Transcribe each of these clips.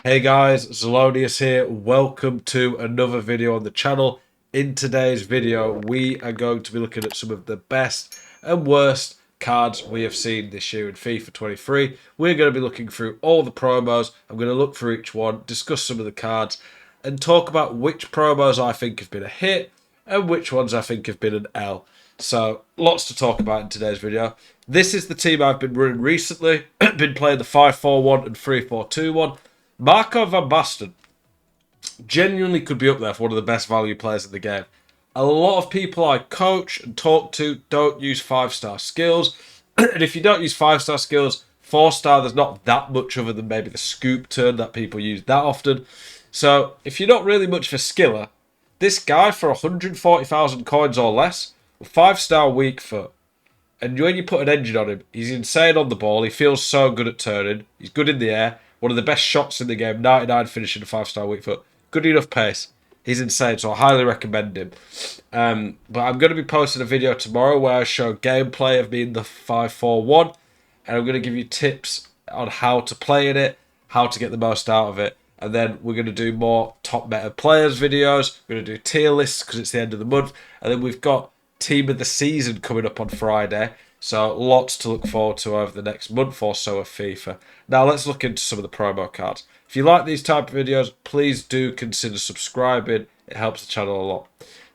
Hey guys, Zelonius here. Welcome to another video on the channel. In today's video, we are going to be looking at some of the best and worst cards we have seen this year in FIFA 23. We're going to be looking through all the promos. I'm going to look through each one, discuss some of the cards, and talk about which promos I think have been a hit and which ones I think have been an L. So, lots to talk about in today's video. This is the team I've been running recently. Been playing the 5-4-1 and 3-4-2-1. Marco van Basten genuinely could be up there for one of the best value players in the game. A lot of people I coach and talk to don't use 5-star skills. And if you don't use 5-star skills, 4-star, there's not that much other than maybe the scoop turn that people use that often. So if you're not really much of a skiller, this guy for 140,000 coins or less, 5-star weak foot. And when you put an engine on him, he's insane on the ball. He feels so good at turning. He's good in the air. One of the best shots in the game. 99 finishing a 5-star weak foot. Good enough pace. He's insane, so I highly recommend him. But I'm going to be posting a video tomorrow where I show gameplay of me in the 5-4-1. And I'm going to give you tips on how to play in it, how to get the most out of it. And then we're going to do more top meta players videos. We're going to do tier lists because it's the end of the month. And then we've got team of the season coming up on Friday. So lots to look forward to over the next month or so of FIFA. Now let's look into some of the promo cards. If you like these type of videos, please do consider subscribing. It helps the channel a lot.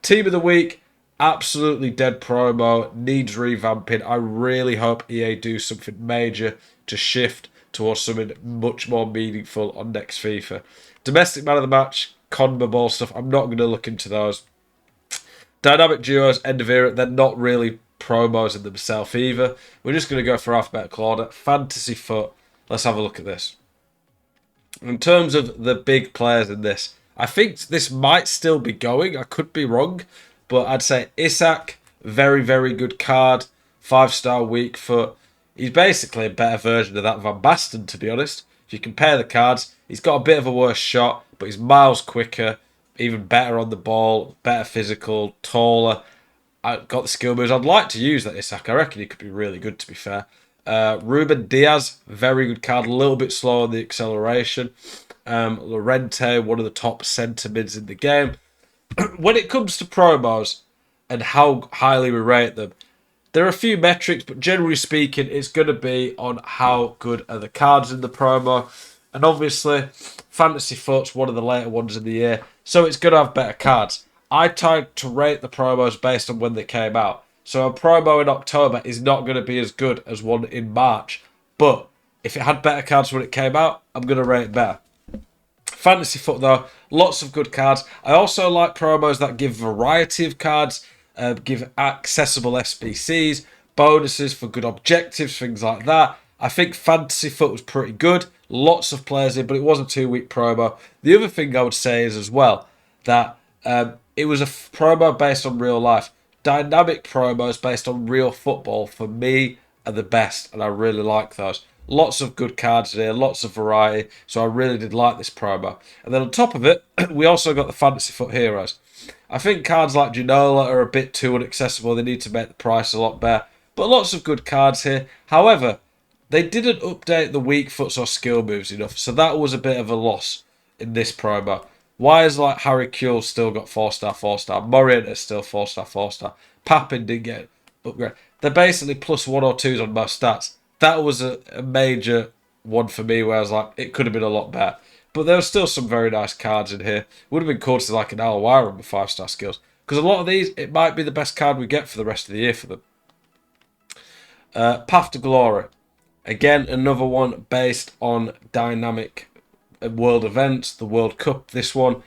Team of the week, absolutely dead promo, needs revamping. I really hope EA do something major to shift towards something much more meaningful on next FIFA. Domestic man of the match, CONMEBOL stuff, I'm not going to look into those. Dynamic duos, end of era, they're not really promos in themselves either. We're just going to go for alphabetical order. Fantasy foot, let's have a look at this. In terms of the big players in this, I think this might still be going. I could be wrong, but I'd say Isak, very, very good card. 5-star weak foot. He's basically a better version of that Van Basten, to be honest. If you compare the cards, he's got a bit of a worse shot, but he's miles quicker, even better on the ball, better physical, taller. I got the skill moves. I'd like to use that Isak. I reckon he could be really good, to be fair. Ruben Diaz, very good card. A little bit slow on the acceleration. Llorente, one of the top centre mids in the game. When it comes to promos and how highly we rate them, there are a few metrics, but generally speaking, it's going to be on how good are the cards in the promo. And obviously, Fantasy Foot's one of the later ones in the year, so it's going to have better cards. I tried to rate the promos based on when they came out. So a promo in October is not going to be as good as one in March. But if it had better cards when it came out, I'm going to rate it better. Fantasy Foot, though, lots of good cards. I also like promos that give variety of cards, give accessible SBCs, bonuses for good objectives, things like that. I think Fantasy Foot was pretty good. Lots of players in, but it was a 2-week promo. The other thing I would say is as well that it was a promo based on real life. Dynamic promos based on real football, for me, are the best, and I really like those. Lots of good cards here, lots of variety, so I really did like this promo. And then on top of it, we also got the Fantasy Foot Heroes. I think cards like Ginola are a bit too inaccessible. They need to make the price a lot better. But lots of good cards here. However, they didn't update the weak foots or skill moves enough, so that was a bit of a loss in this promo. Why is like Harry Kewell still got 4-star, 4-star? Morienta's still 4-star, 4-star. Papin didn't get upgrade. They're basically plus 1 or 2s on most stats. That was a major one for me where I was like, it could have been a lot better. But there were still some very nice cards in here. Would have been cool to see like an Alwira with 5-star skills. Because a lot of these, it might be the best card we get for the rest of the year for them. Path to Glory. Again, another one based on dynamic world events, the World Cup, this one.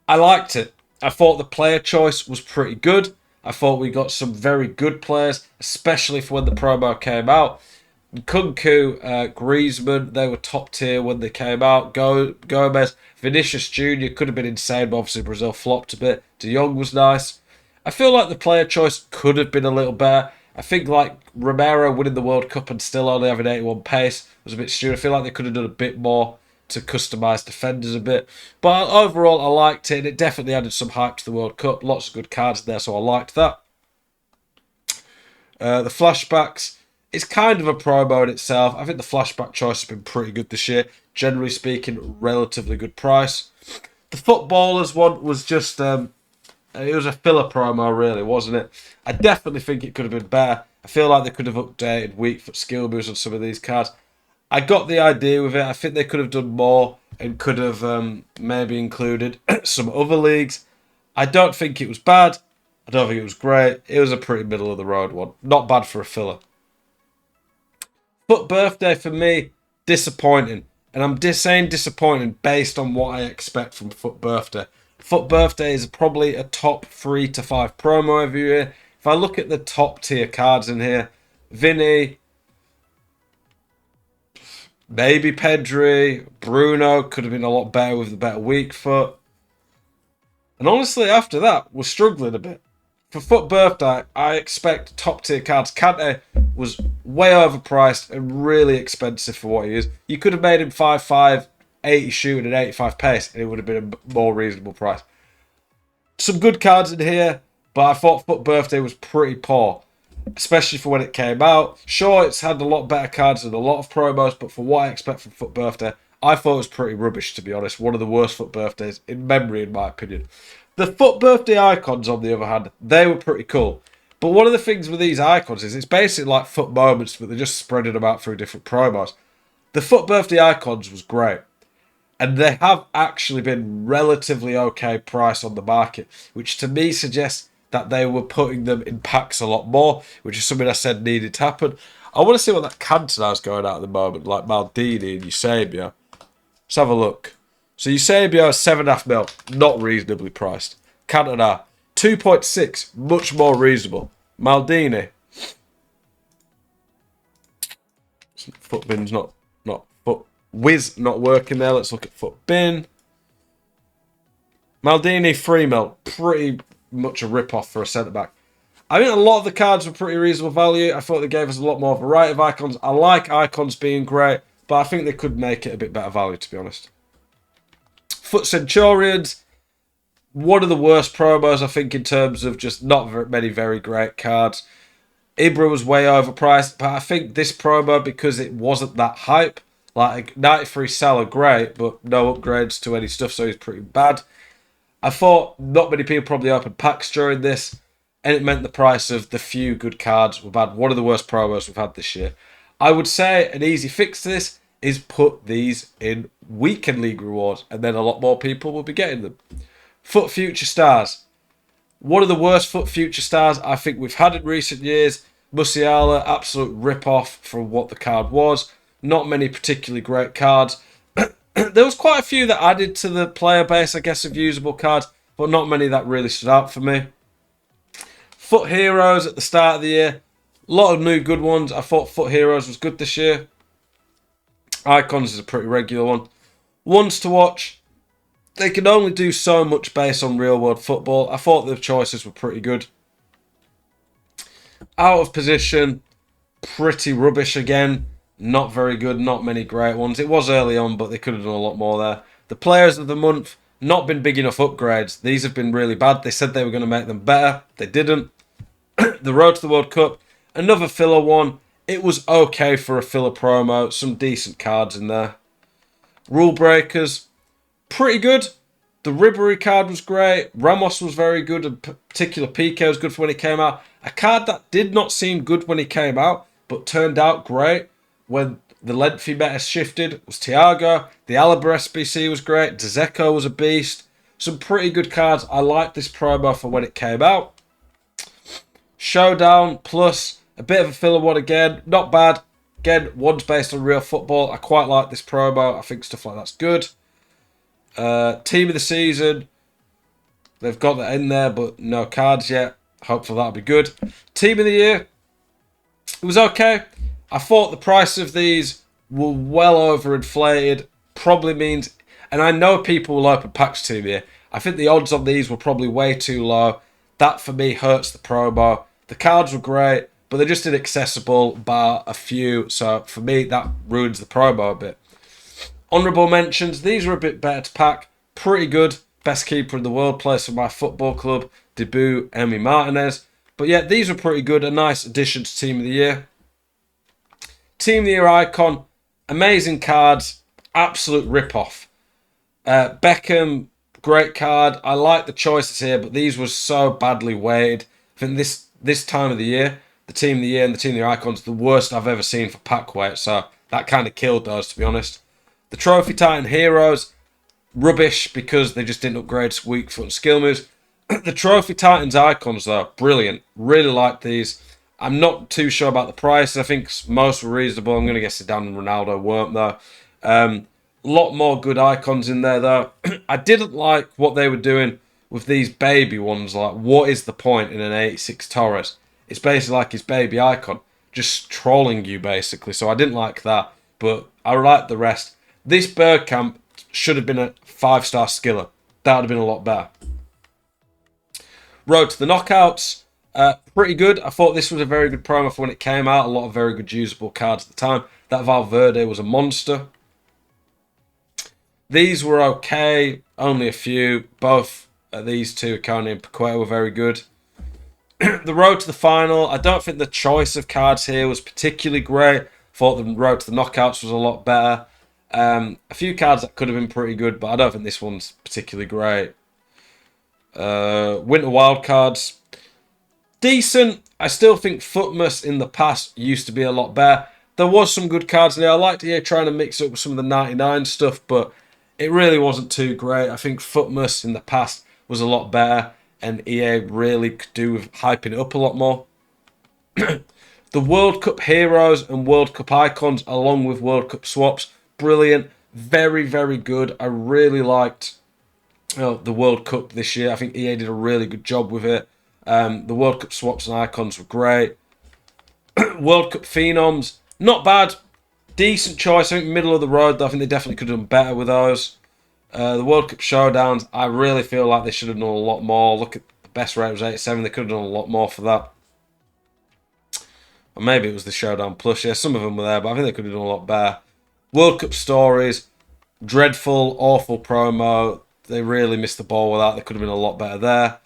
I liked it. I thought the player choice was pretty good. I thought we got some very good players, especially for when the promo came out. Kunku, Griezmann, they were top tier when they came out. Gomez, Vinicius Jr. could have been insane, but obviously Brazil flopped a bit. De Jong was nice. I feel like the player choice could have been a little better. I think like Romero winning the World Cup and still only having 81 pace was a bit stupid. I feel like they could have done a bit more to customise defenders a bit. But overall, I liked it, and it definitely added some hype to the World Cup. Lots of good cards there, so I liked that. The flashbacks, it's kind of a promo in itself. I think the flashback choice has been pretty good this year. generally speaking, relatively good price. The footballers one was just it was a filler promo, really, wasn't it? I definitely think it could have been better. I feel like they could have updated weak foot skill moves on some of these cards. I got the idea with it. I think they could have done more and could have maybe included some other leagues. I don't think it was bad. I don't think it was great. It was a pretty middle of the road one. Not bad for a filler. Foot birthday for me, disappointing. And I'm saying disappointing based on what I expect from Foot birthday. Foot birthday is probably a top 3 to 5 promo every year. If I look at the top tier cards in here, Vinny, maybe Pedri, Bruno could have been a lot better with the better weak foot. And honestly, after that, we're struggling a bit. For Foot birthday, I expect top tier cards. Kante was way overpriced and really expensive for what he is. You could have made him 5'5", 80 shooting and 85 pace, and it would have been a more reasonable price. Some good cards in here, but I thought Foot birthday was pretty poor, especially for when it came out. Sure, it's had a lot better cards and a lot of promos, but for what I expect from Foot birthday, I thought it was pretty rubbish, to be honest. One of the worst Foot birthdays in memory, in my opinion. The Foot birthday icons, on the other hand, they were pretty cool. But one of the things with these icons is it's basically like Foot moments, but they're just spreading them out through different promos. The Foot birthday icons was great. And they have actually been relatively okay price on the market, which to me suggests that they were putting them in packs a lot more, which is something I said needed to happen. I want to see what that Cantona is going at the moment, like Maldini and Eusebio. Let's have a look. So Eusebio is 7.5 mil, not reasonably priced. Cantona, 2.6, much more reasonable. Maldini, foot bin's not foot whiz not working there. Let's look at foot bin. Maldini, 3 mil, pretty much a rip-off for a centre-back. I think a lot of the cards were pretty reasonable value. I thought they gave us a lot more variety of icons. I like icons being great, but I think they could make it a bit better value, to be honest. Foot Centurions, one of the worst promos, I think, in terms of just not very many very great cards. Ibra was way overpriced, but I think this promo, because it wasn't that hype, like 93 Salah, great, but no upgrades to any stuff, so he's pretty bad. I thought not many people probably opened packs during this, and it meant the price of the few good cards were bad. One of the worst promos we've had this year. I would say an easy fix to this is put these in weekend league rewards, and then a lot more people will be getting them. Foot Future Stars. One of the worst Foot Future Stars I think we've had in recent years. Musiala, absolute rip-off from what the card was. Not many particularly great cards. There was quite a few that added to the player base, I guess, of usable cards, but not many that really stood out for me. Foot Heroes at the start of the year. A lot of new good ones. I thought Foot Heroes was good this year. Icons is a pretty regular one. Ones to watch. They can only do so much based on real-world football. I thought the choices were pretty good. Out of position. Pretty rubbish again. Not very good. Not many great ones. It was early on, but they could have done a lot more there. The Players of the Month. Not been big enough upgrades. These have been really bad. They said they were going to make them better. They didn't. The Road to the World Cup. Another filler one. It was okay for a filler promo. Some decent cards in there. Rule Breakers. Pretty good. The Ribery card was great. Ramos was very good. In particular, Piqué was good for when he came out. A card that did not seem good when he came out, but turned out great when the lengthy meta shifted was Thiago. The Alaba SBC was great. Dzeko was a beast. Some pretty good cards. I liked this promo for when it came out. Showdown plus a bit of a filler one again. Not bad. Again, one's based on real football. I quite like this promo. I think stuff like that's good. Team of the season. They've got that in there, but no cards yet. Hopefully that'll be good. Team of the year. It was okay. I thought the price of these were well overinflated. Probably means, and I know people will open packs to me. I think the odds on these were probably way too low. That for me hurts the promo. The cards were great, but they're just inaccessible bar a few. So for me, that ruins the promo a bit. Honourable mentions. These are a bit better to pack. Pretty good. Best keeper in the world. Plays for my football club. Debut, Emi Martinez. But yeah, these are pretty good. A nice addition to Team of the Year. Team of the Year icon. Amazing cards. absolute rip-off. Beckham, great card. I like the choices here, but these were so badly weighted. I think this time of the year, the team of the year and the team of the year icons, the worst I've ever seen for pack weight. So that kind of killed those, to be honest. The Trophy Titan Heroes, rubbish because they just didn't upgrade weak foot and skill moves. The Trophy Titans icons, though, brilliant. Really like these. I'm not too sure about the price. I think most were reasonable. I'm going to guess Zidane and Ronaldo weren't, though. Lot more good icons in there, though. I didn't like what they were doing with these baby ones. Like, what is the point in an 86 Torres? It's basically like his baby icon, just trolling you, basically. So I didn't like that, but I like the rest. This Bergkamp should have been a 5-star skiller. That would have been a lot better. Road to the knockouts. Pretty good. I thought this was a very good promo for when it came out. A lot of very good usable cards at the time. That Valverde was a monster. These were okay. Only a few. Both these two, Kone and Paqueta, were very good. The road to the final. I don't think the choice of cards here was particularly great. Thought the road to the knockouts was a lot better. A few cards that could have been pretty good, but I don't think this one's particularly great. Winter wildcards. Decent. I still think Footmas in the past used to be a lot better. There was some good cards in there. I liked EA trying to mix it up with some of the 99 stuff, but it really wasn't too great. I think Footmas in the past was a lot better, and EA really could do with hyping it up a lot more. The World Cup heroes and World Cup icons, along with World Cup swaps, brilliant. Very, very good. I really liked the World Cup this year. I think EA did a really good job with it. The World Cup swaps and icons were great. World Cup phenoms, not bad. Decent choice. I think middle of the road, though. I think they definitely could have done better with those. The World Cup showdowns, I really feel like they should have done a lot more. Look at the best rate was 87. They could have done a lot more for that. Or maybe it was the Showdown Plus. Yeah, some of them were there, but I think they could have done a lot better. World Cup stories, dreadful, awful promo. They really missed the ball with that. They could have been a lot better there.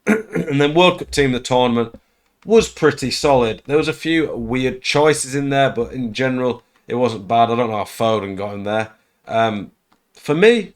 And then World Cup team, the tournament, was pretty solid. There was a few weird choices in there, but in general, it wasn't bad. I don't know how Foden got in there. For me,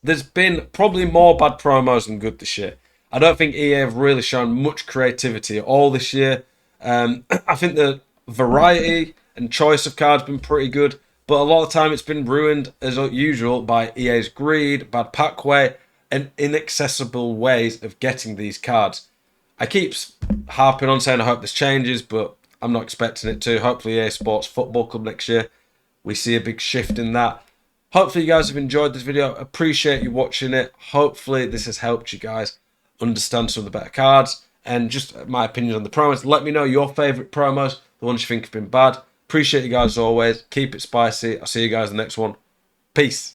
there's been probably more bad promos than good this year. I don't think EA have really shown much creativity at all this year. I think the variety and choice of cards have been pretty good, but a lot of the time it's been ruined, as usual, by EA's greed, bad pack weight, and inaccessible ways of getting these cards. I keep harping on saying I hope this changes, but I'm not expecting it to. Hopefully EA Sports Football Club next year, we see a big shift in that. Hopefully you guys have enjoyed this video. Appreciate you watching it. Hopefully this has helped you guys understand some of the better cards and just my opinion on the promos. Let me know your favourite promos, the ones you think have been bad. Appreciate you guys as always. Keep it spicy. I'll see you guys in the next one. Peace.